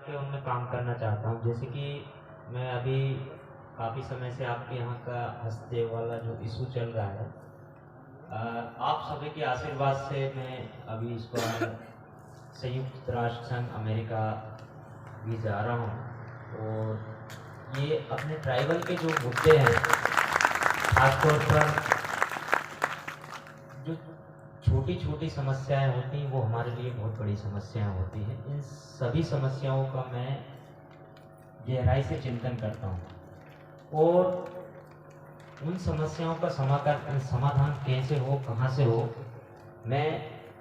के उनमें काम करना चाहता हूँ। जैसे कि मैं अभी काफ़ी समय से आपके यहाँ का हँसदेव वाला जो इशू चल रहा है, आप सभी के आशीर्वाद से मैं अभी इस बार संयुक्त राष्ट्र संघ अमेरिका भी जा रहा हूँ। और ये अपने ट्राइबल के जो मुद्दे हैं, खासतौर पर जो छोटी छोटी समस्याएं होती हैं वो हमारे लिए बहुत बड़ी समस्याएं होती हैं। इन सभी समस्याओं का मैं गहराई से चिंतन करता हूँ और उन समस्याओं का समाधान कैसे हो, कहाँ से हो, मैं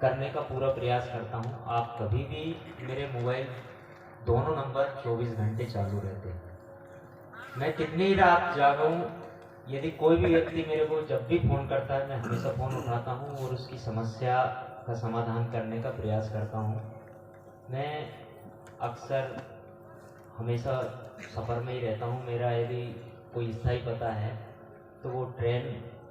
करने का पूरा प्रयास करता हूँ। आप कभी भी मेरे मोबाइल दोनों नंबर 24 घंटे चालू रहते हैं। मैं कितनी ही रात जागा हूँ, यदि कोई भी व्यक्ति मेरे को जब भी फ़ोन करता है मैं हमेशा फ़ोन उठाता हूँ और उसकी समस्या का समाधान करने का प्रयास करता हूँ। मैं अक्सर हमेशा सफ़र में ही रहता हूँ। मेरा यदि कोई स्थायी पता है तो वो ट्रेन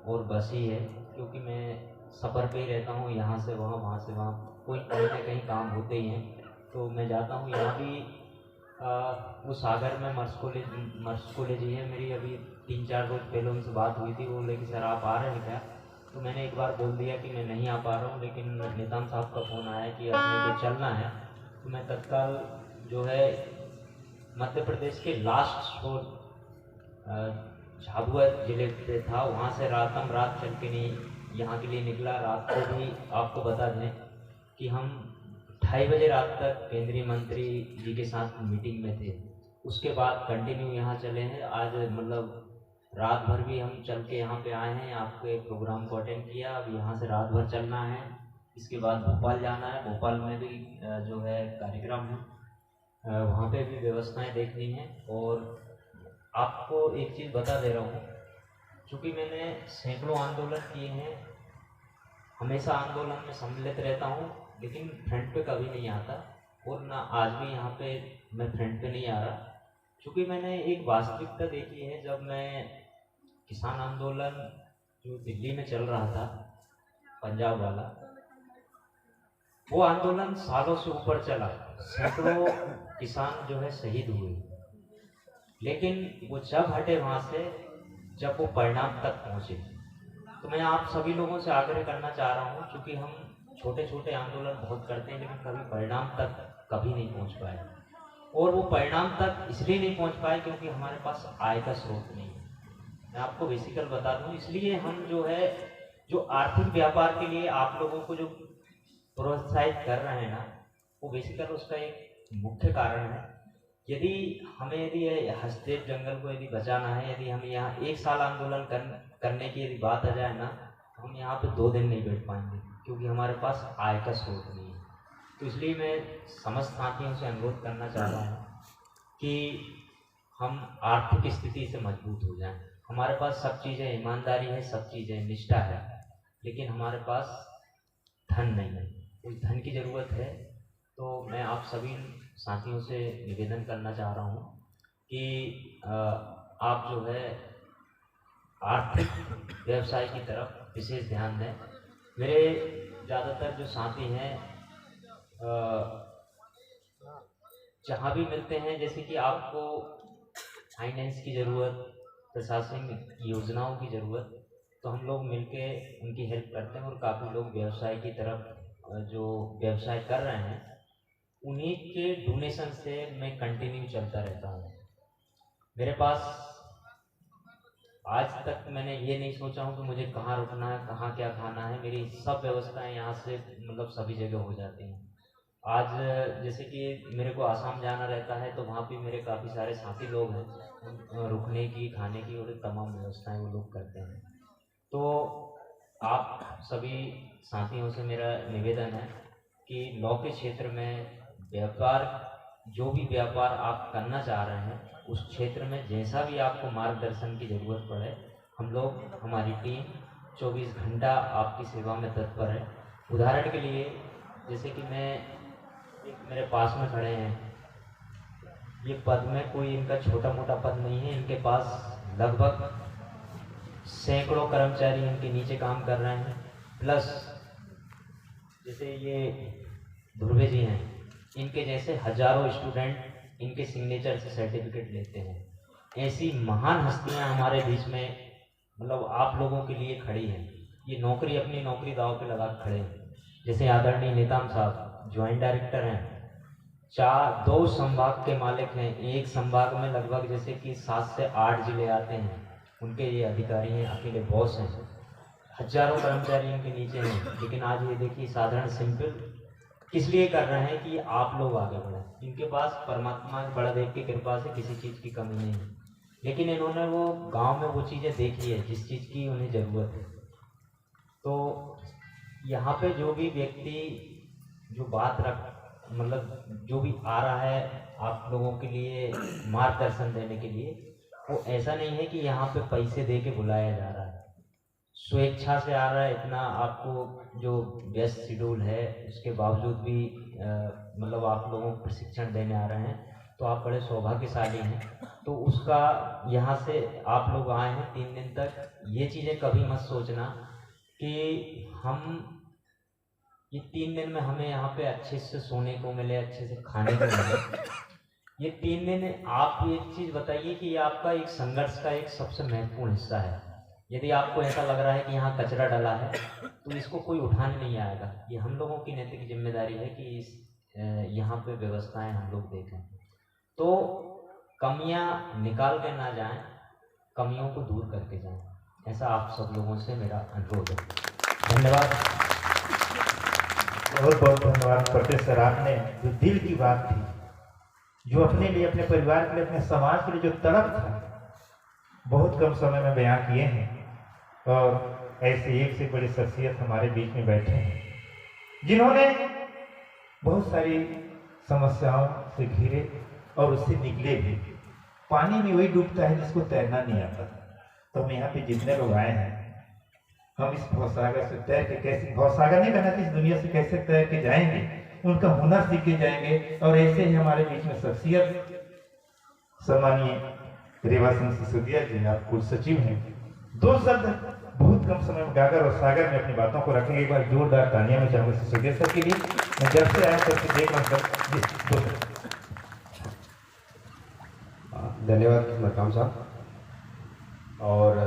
और बस ही है, क्योंकि मैं सफ़र पे ही रहता हूँ, यहाँ से वहाँ, वहाँ से वहाँ, कोई कहीं ना कहीं काम होते ही हैं तो मैं जाता हूँ। यहाँ भी वो सागर में मर्स कॉलेज ही है मेरी। अभी 3-4 रोज़ पहले उनसे बात हुई थी, वो बोले कि सर आप आ रहे हैं क्या? तो मैंने एक बार बोल दिया कि मैं नहीं आ पा रहा हूँ, लेकिन नितान साहब का फ़ोन आया कि अपने को चलना है। तो मैं तत्काल जो है मध्य प्रदेश के लास्ट शोर झाबुआ जिले से था, वहाँ से रात चल के नहीं यहाँ के लिए निकला। रात को भी आपको बता दें कि हम 2:30 बजे रात तक केंद्रीय मंत्री जी के साथ मीटिंग में थे। उसके बाद कंटिन्यू यहाँ चले हैं। आज मतलब रात भर भी हम चल के यहाँ पे आए हैं, आपके प्रोग्राम को अटेंड किया। अब यहाँ से रात भर चलना है, इसके बाद भोपाल जाना है। भोपाल में भी जो है कार्यक्रम है, वहाँ पे भी व्यवस्थाएं देखनी है। और आपको एक चीज़ बता दे रहा हूँ, चूँकि मैंने सैकड़ों आंदोलन किए हैं, हमेशा आंदोलन में सम्मिलित रहता हूँ, लेकिन फ्रंट पे कभी नहीं आता और ना आज भी यहाँ पे मैं फ्रंट पे नहीं आ रहा। चूँकि मैंने एक वास्तविकता देखी है, जब मैं किसान आंदोलन जो दिल्ली में चल रहा था, पंजाब वाला, वो आंदोलन सालों से ऊपर चला, सैकड़ों किसान जो है शहीद हुए, लेकिन वो जब हटे वहाँ से, जब वो परिणाम तक पहुँचे। तो मैं आप सभी लोगों से आग्रह करना चाह रहा हूँ, क्योंकि हम छोटे छोटे आंदोलन बहुत करते हैं लेकिन कभी परिणाम तक कभी नहीं पहुँच पाए। और वो परिणाम तक इसलिए नहीं पहुँच पाए क्योंकि हमारे पास आय का स्रोत नहीं है। मैं आपको बेसिकल बता दूँ, इसलिए हम जो है जो आर्थिक व्यापार के लिए आप लोगों को जो प्रोत्साहित कर रहे हैं ना, वो बेसिकल उसका एक मुख्य कारण है। यदि हसदेव जंगल को यदि बचाना है, यदि हम यहाँ 1 साल आंदोलन करने की यदि बात आ जाए ना, तो हम यहाँ पे 2 दिन नहीं बैठ पाएंगे, क्योंकि हमारे पास आय का स्रोत नहीं है। तो इसलिए मैं समस्त साथियों से अनुरोध करना चाह रहा हूँ कि हम आर्थिक स्थिति से मजबूत हो जाएं। हमारे पास सब चीज़ें, ईमानदारी है, सब चीज़ें, निष्ठा है, लेकिन हमारे पास धन नहीं है। उस धन की ज़रूरत है। तो मैं आप सभी साथियों से निवेदन करना चाह रहा हूँ कि आप जो है आर्थिक व्यवसाय की तरफ विशेष ध्यान दें। मेरे ज़्यादातर जो साथी हैं जहाँ भी मिलते हैं, जैसे कि आपको फाइनेंस की ज़रूरत, प्रशासनिक योजनाओं की ज़रूरत, तो हम लोग मिलके उनकी हेल्प करते हैं। और काफ़ी लोग व्यवसाय की तरफ जो व्यवसाय कर रहे हैं, उन्हीं के डोनेशन से मैं कंटिन्यू चलता रहता हूँ। मेरे पास आज तक मैंने ये नहीं सोचा हूँ कि मुझे कहाँ रुकना है, कहाँ क्या खाना है। मेरी सब व्यवस्थाएं यहाँ से मतलब सभी जगह हो जाती हैं। आज जैसे कि मेरे को आसाम जाना रहता है, तो वहाँ पे मेरे काफ़ी सारे साथी लोग हैं, रुकने की, खाने की और तमाम व्यवस्थाएं वो लोग करते हैं। तो आप सभी साथियों से मेरा निवेदन है कि लॉ के क्षेत्र में व्यापार, जो भी व्यापार आप करना चाह रहे हैं, उस क्षेत्र में जैसा भी आपको मार्गदर्शन की ज़रूरत पड़े, हम लोग, हमारी टीम 24 घंटा आपकी सेवा में तत्पर है। उदाहरण के लिए, जैसे कि मेरे पास में खड़े हैं, ये पद में कोई इनका छोटा मोटा पद नहीं है। इनके पास लगभग सैकड़ों कर्मचारी इनके नीचे काम कर रहे हैं, प्लस जैसे ये ध्रुवे जी हैं, इनके जैसे हजारों स्टूडेंट इनके सिग्नेचर से सर्टिफिकेट लेते हैं। ऐसी महान हस्तियां हमारे बीच में मतलब आप लोगों के लिए खड़ी हैं। ये नौकरी अपनी नौकरी दांव पे लगा के खड़े हैं। जैसे आदरणीय नेताम साहब ज्वाइंट डायरेक्टर हैं, 2 संभाग के मालिक हैं। एक संभाग में लगभग जैसे कि 7 से 8 जिले आते हैं, उनके ये अधिकारी हैं, अकेले बॉस हैं। हजारों कर्मचारी इनके नीचे हैं। लेकिन आज ये देखिए साधारण सिंपल किस लिए कर रहे हैं कि आप लोग आगे बढ़ें। इनके पास परमात्मा बड़ादेव की कृपा से किसी चीज़ की कमी नहीं है, लेकिन इन्होंने वो गांव में वो चीज़ें देखी है जिस चीज़ की उन्हें ज़रूरत है। तो यहाँ पे जो भी व्यक्ति जो बात रख मतलब जो भी आ रहा है आप लोगों के लिए मार्गदर्शन देने के लिए, वो ऐसा नहीं है कि यहाँ पे पैसे दे के बुलाया जा रहा है, स्वेच्छा से आ रहा है। इतना आपको जो व्यस्त शेड्यूल है उसके बावजूद भी मतलब आप लोगों को प्रशिक्षण देने आ रहे हैं, तो आप बड़े सौभाग्यशाली हैं। तो उसका यहाँ से आप लोग आए हैं 3 दिन तक। ये चीज़ें कभी मत सोचना कि हम ये 3 दिन में हमें यहाँ पे अच्छे से सोने को मिले, अच्छे से खाने को मिले। ये 3 दिन आप एक चीज़ बताइए कि ये आपका एक संघर्ष का एक सबसे महत्वपूर्ण हिस्सा है। यदि आपको ऐसा लग रहा है कि यहाँ कचरा डला है तो इसको कोई उठाने नहीं आएगा। ये हम लोगों की नैतिक जिम्मेदारी है कि इस यहाँ पे व्यवस्थाएं हम लोग देखें। तो कमियां निकाल के ना जाएं, कमियों को दूर करके जाएं। ऐसा आप सब लोगों से मेरा अनुरोध है। धन्यवाद। बहुत बहुत धन्यवाद पटेल सर। आपने जो दिल की बात थी, जो अपने लिए, अपने परिवार के लिए, अपने समाज के लिए जो तड़प था, बहुत कम समय में बयां किए हैं। और ऐसी एक से बड़ी शख्सियत हमारे बीच में बैठे हैं जिन्होंने बहुत सारी समस्याओं से घिरे और उससे निकले भी। पानी में वही डूबता है जिसको तैरना नहीं आता। तो हम यहाँ पे जितने लोग आए हैं, हम इस भवसागर से तैर के कैसे, भवसागर नहीं कहना कि इस दुनिया से कैसे तैर के जाएंगे, उनका हुनर सीख के जाएंगे। और ऐसे ही हमारे बीच में शख्सियत सम्मानीय रेवा सिंह सिसोदिया जी, आप कुल सचिव हैं। 2 शब्द बहुत कम समय में गागर और सागर में अपनी बातों को रखेंगे। एक बार जोरदार तालियां में चाहूंगा सिसोदिया सर के लिए। मैं जब से आया तब से देख रहा हूं सर। धन्यवाद मरकाम साहब। और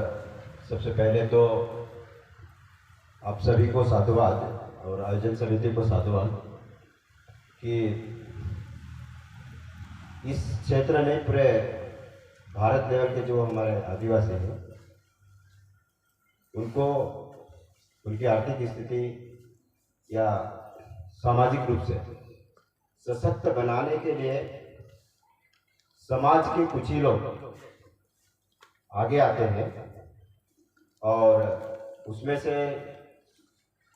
सबसे पहले तो आप सभी को साधुवाद और आयोजन समिति को साधुवाद कि इस क्षेत्र में पूरे भारत लेवल के जो हमारे आदिवासी हैं उनको उनकी आर्थिक स्थिति या सामाजिक रूप से सशक्त बनाने के लिए समाज के कुछ ही लोग आगे आते हैं। और उसमें से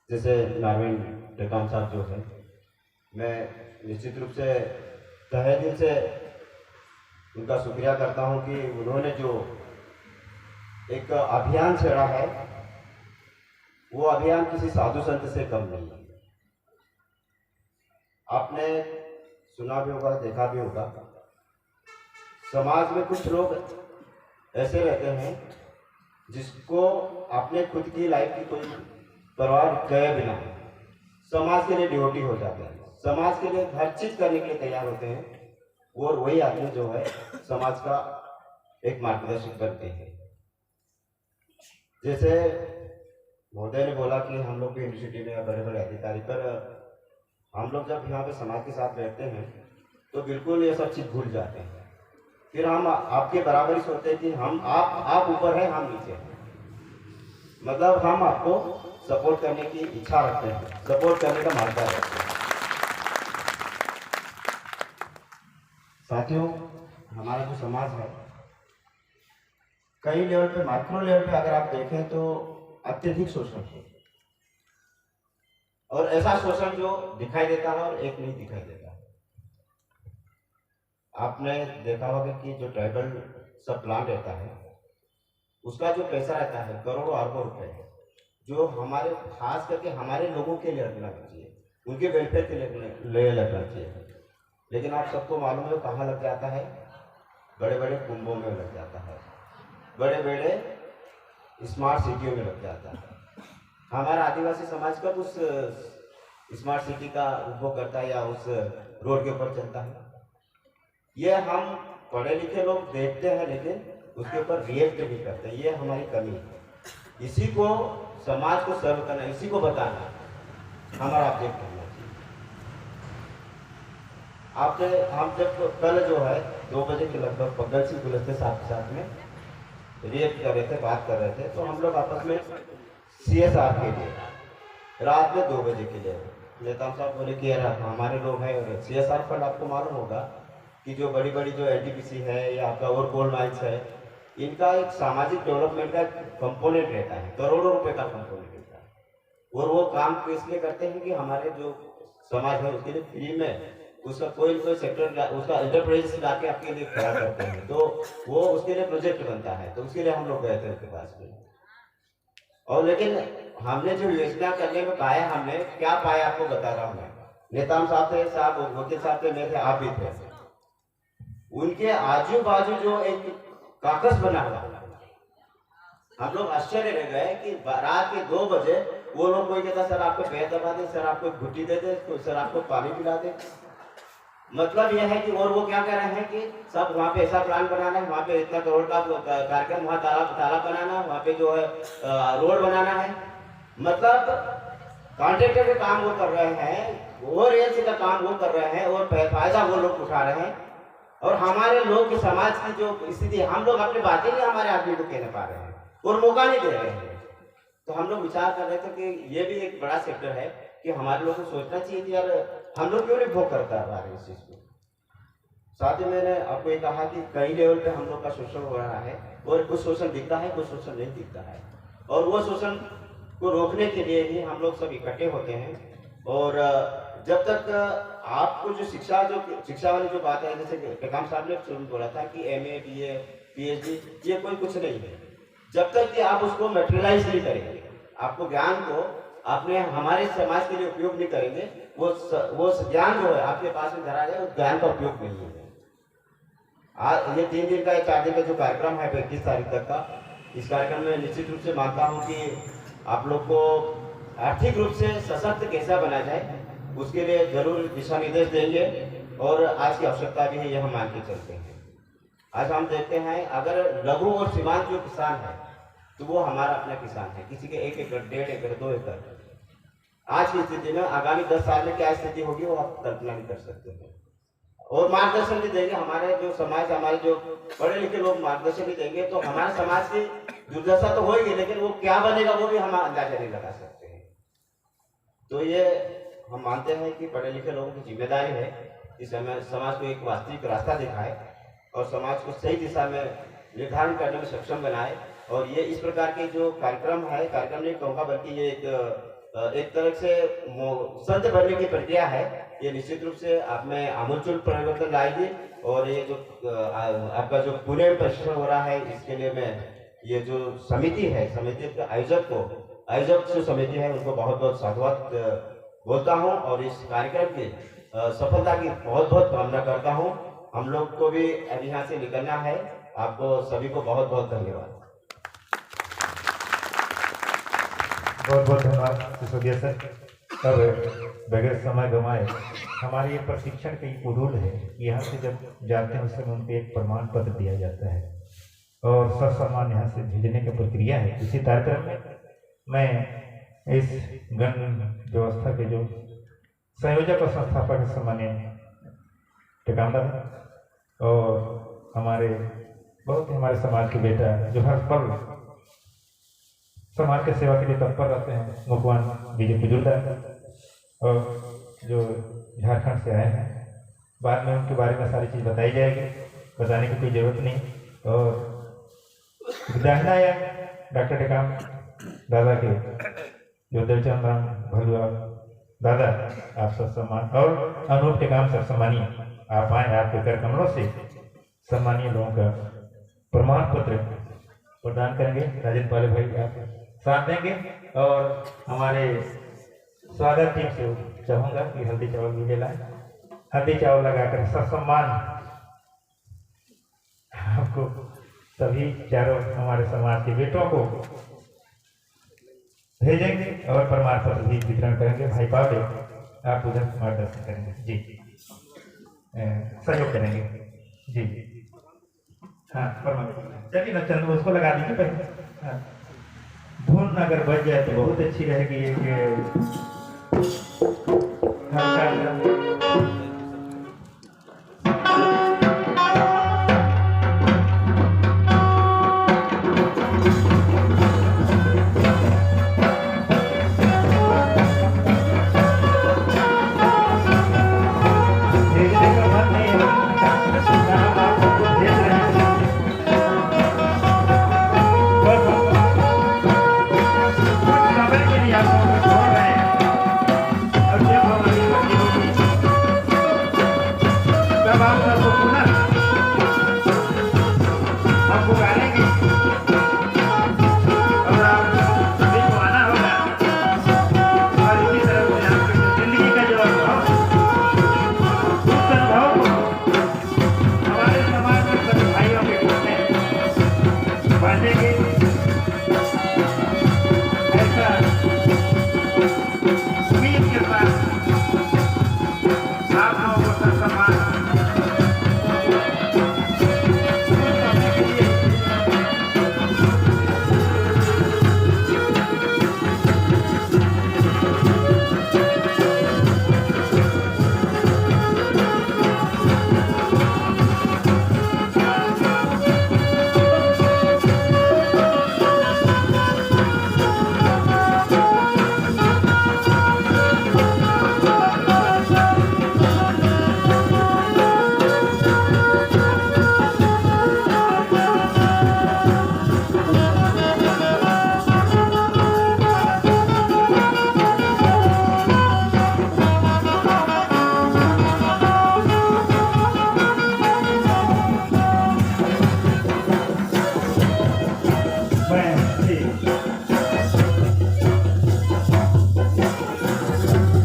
जैसे नारायण टेकाम साहब जो है, मैं निश्चित रूप से तहे दिल से उनका शुक्रिया करता हूं कि उन्होंने जो एक अभियान छेड़ा है, वो अभियान किसी साधु संत से कम नहीं है। आपने सुना भी होगा, देखा भी होगा, समाज में कुछ लोग ऐसे रहते हैं जिसको अपने खुद की लाइफ की कोई परवाह किए बिना समाज के लिए ड्यूटी हो जाते हैं, समाज के लिए हर चीज करने के लिए तैयार होते हैं। और वही आदमी जो है समाज का एक मार्गदर्शक बनते हैं। जैसे महोदय ने बोला कि हम लोग भी यूनिवर्सिटी में बड़े बड़े अधिकारी, पर हम लोग जब यहाँ पे समाज के साथ रहते हैं तो बिल्कुल ये सब चीज भूल जाते हैं। फिर हम आपके बराबर ही सोचते हैं कि हम आप ऊपर हैं, हम नीचे हैं। मतलब हम आपको सपोर्ट करने की इच्छा रखते हैं, सपोर्ट करने का मार्ग रखते हैं। साथियों, हमारा जो समाज है कई लेवल पे, माइक्रो लेवल पे अगर आप देखें तो अत्यधिक शोषण है। और ऐसा शोषण जो दिखाई देता है और एक नहीं दिखाई देता। आपने देखा होगा कि जो ट्राइबल सब प्लान रहता है उसका जो पैसा रहता है करोड़ों अरबों रुपए, जो हमारे खास करके हमारे लोगों के लिए लगना चाहिए, उनके वेलफेयर के लिए लगना चाहिए। लेकिन आप सबको मालूम है कहाँ लग जाता है? बड़े बड़े कुंभों में लग जाता है, बड़े बड़े स्मार्ट सिटियों में लग जाता है। हमारा आदिवासी समाज कब उस स्मार्ट सिटी का उपभोग करता है या उस रोड के ऊपर चलता है? ये हम पढ़े लिखे लोग देखते हैं लेकिन उसके ऊपर रिएक्ट नहीं करते, ये हमारी कमी है। इसी को समाज को सर्व करना, इसी को बताना हमारा ऑब्जेक्ट होना चाहिए। आपने हम जब कल जो है 2 बजे के लगभग पगल सिंह गुलस्ते साहब के साथ में रिएक्ट कर रहे थे, बात कर रहे थे, तो हम लोग आपस में CSR के लिए रात में 2 बजे के लिए नेता साहब बोले कि यार हमारे लोग हैं, और CSR फंड आपको मालूम होगा कि जो बड़ी बड़ी जो NTPC है या आपका और कोल माइंस है, इनका एक सामाजिक डेवलपमेंट का कंपोनेंट रहता है, करोड़ों रुपए का कंपोनेंट रहता है, और वो काम इसलिए करते हैं कि हमारे जो समाज है उसके लिए फ्री में उसका कोई सेक्टर उसका एंटरप्राइज ला के आपके लिए खड़ा करते हैं, तो वो उसके लिए प्रोजेक्ट बनता है, तो उसके लिए हम लोग गए थे उनके पास में। और लेकिन हमने जो योजना करने में पाया, हमने क्या पाया आपको बता रहा हूँ मैं। नेताम साहब थे, साहब वकील साहब थे, मैं थे, आप भी थे। उनके आजू बाजू जो एक काकस बना हुआ, हम लोग आश्चर्य रह गए कि रात के 2 बजे वो लोग, कोई कहता सर आपको पैर दबा दे, सर आपको घुट्टी दे दे, सर आपको पानी पिला दे। मतलब यह है कि, और वो क्या कह रहे हैं कि सब वहाँ पे ऐसा प्लान बनाना है, वहाँ पे इतना करोड़ का कार्यक्रम, वहाँ तालाब बनाना, वहाँ पे जो है रोड बनाना है। मतलब कॉन्ट्रैक्टर के काम वो कर रहे हैं, वो रेल का काम वो कर रहे हैं, और फायदा वो लोग उठा रहे हैं। और हमारे लोग समाज की जो स्थिति, हम लोग अपनी बातें नहीं हमारे आदमी को कहने पा रहे हैं और मौका नहीं दे रहे हैं। तो हम लोग विचार कर रहे थे कि ये भी एक बड़ा सेक्टर है कि हमारे लोगों को सोचना चाहिए कि यार हम लोग क्यों नहीं भोग करता रहा है इस चीज को। साथ ही मैंने आपको ये कहा कि कई लेवल पे हम लोग का शोषण हो रहा है, और कुछ शोषण दिखता है, कुछ शोषण नहीं दिखता है, और वो शोषण को रोकने के लिए ही हम लोग सब इकट्ठे होते हैं। और जब तक आपको जो शिक्षा वाली जो बात है, जैसे टेकाम साहब ने बोला था कि MA BA PhD ये कोई कुछ नहीं है, जब तक कि आप उसको मेटेरियलाइज नहीं करेंगे, आपको ज्ञान को आपने हमारे समाज के लिए उपयोग नहीं करेंगे, वो ज्ञान जो है आपके पास में धरा जाए, उस ज्ञान का उपयोग नहीं है। आज ये 3 दिन का 4 दिन का जो कार्यक्रम है 25 तारीख तक का, इस कार्यक्रम में निश्चित रूप से मानता हूँ कि आप लोग को आर्थिक रूप से सशक्त कैसा बना जाए उसके लिए जरूर दिशा निर्देश देंगे, और आज की आवश्यकता भी है, यह हम मान के चलते हैं। आज हम देखते हैं अगर लघु और सीमांत जो किसान है तो वो हमारा अपना किसान है, किसी के 1 एकड़ 1.5 एकड़ 2 एकड़। आज की स्थिति में आगामी 10 साल में क्या स्थिति होगी वो आप कल्पना नहीं कर सकते हैं, और मार्गदर्शन भी देंगे हमारे जो समाज, हमारे जो पढ़े लिखे लोग मार्गदर्शन भी देंगे, तो हमारे समाज की दुर्दशा तो होगी, लेकिन वो क्या बनेगा वो भी हम अंदाजा नहीं लगा सकते हैं। तो ये हम मानते हैं कि पढ़े लिखे लोगों की जिम्मेदारी है इस समाज को एक वास्तविक रास्ता दिखाए और समाज को सही दिशा में निर्धारण करने में सक्षम बनाए। और ये इस प्रकार के जो कार्यक्रम है, कार्यक्रम नहीं कहूँगा बल्कि ये एक तरह से संत बनने की प्रक्रिया है, ये निश्चित रूप से आप में आमूलचूल परिवर्तन लाएगी। और ये जो आपका जो पुणे में प्रशिक्षण हो रहा है, इसके लिए मैं ये जो समिति है, समिति के आयोजक जो समिति है उनको बहुत बहुत साधुवाद बोलता हूँ, और इस कार्यक्रम की सफलता की बहुत बहुत कामना करता हूँ। हम लोग को भी अब यहाँ से निकलना है। आपको सभी को बहुत बहुत धन्यवाद। बहुत बहुत धन्यवाद सिसोदिया सर। तब बगैर समय गंवाए हमारे ये प्रशिक्षण का एक उड़ूल है, यहाँ से जब जाते हैं उस समय उनको एक प्रमाण पत्र दिया जाता है और ससम्मान यहाँ से भेजने की प्रक्रिया है। इसी कार्यक्रम में मैं इस गण व्यवस्था के जो संयोजक और संस्थापक सम्मान्य टेकामदा और हमारे समाज के बेटा जो हर पल समाज के सेवा के लिए तत्पर रहते हैं, मुखवान विजय बुजुर्ग और जो झारखंड से आए हैं। बाद में उनके बारे में सारी चीज़ बताई जाएगी, बताने की कोई ज़रूरत नहीं। और दाहिना डॉक्टर टेकाम दादा के जो देवचंद राम भलुआ दादा आप सब सम्मान, और अनूप टेकाम सर सम्मानीय आप आए, आपके कर कमलों से सम्मानीय लोगों का प्रमाण पत्र प्रदान करेंगे। राजेंद्र पाले भाई आप साथ देंगे, और हमारे स्वागत टीम से चाहूँगा कि हल्दी चावल भी ले लाएं। हल्दी चावल लगाकर ससम्मान आपको सभी चारों हमारे समाज के बेटों को भेजेंगे और प्रमाण पत्र भी वितरण करेंगे। भाई पावले आप उधर मार्गदर्शन करेंगे जी, सहयोग करेंगे। जी हाँ परमात्मा चलिए ना चल उसको लगा दीजिए पहले। हाँ धुन अगर बज जाए तो बहुत अच्छी रहेगी। एक हल्का